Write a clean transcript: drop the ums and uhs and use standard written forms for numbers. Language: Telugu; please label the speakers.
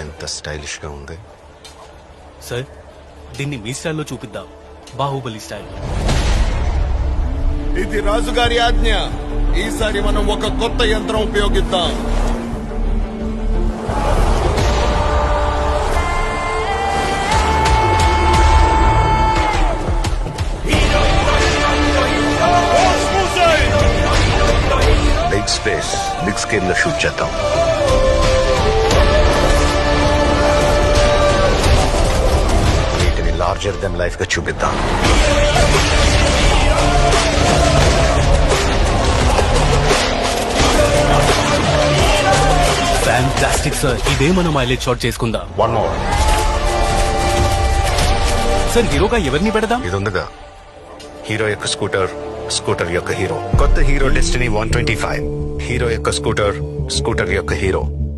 Speaker 1: ఎంత స్టైలిష్ గా ఉంది.
Speaker 2: సార్ దీన్ని మీ స్టైల్లో చూపిద్దాం, బాహుబలి స్టైల్.
Speaker 3: ఇది రాజుగారి ఆజ్ఞ. ఈసారి మనం ఒక కొత్త యంత్రం ఉపయోగిద్దాం.
Speaker 1: బిగ్ స్పేస్, బిగ్ స్కేల్ లో షూట్ చేద్దాం. వీటిని లార్జర్ దెన్ లైఫ్ గా చూపిద్దాం.
Speaker 2: ఫ్యాంటాస్టిక్ సార్, ఇదే మనం మైలేజ్ షాట్ చేసుకుందాం.
Speaker 1: One more.
Speaker 2: సార్ హీరోగా ఎవరిని పెడదాం?
Speaker 1: ఇది ఉందిగా, హీరో యొక్క స్కూటర్, స్కూటర్ యొక్క హీరో. కొత్త హీరో డెస్టినీ 125. హీరో యొక్క స్కూటర్, స్కూటర్ యొక్క హీరో.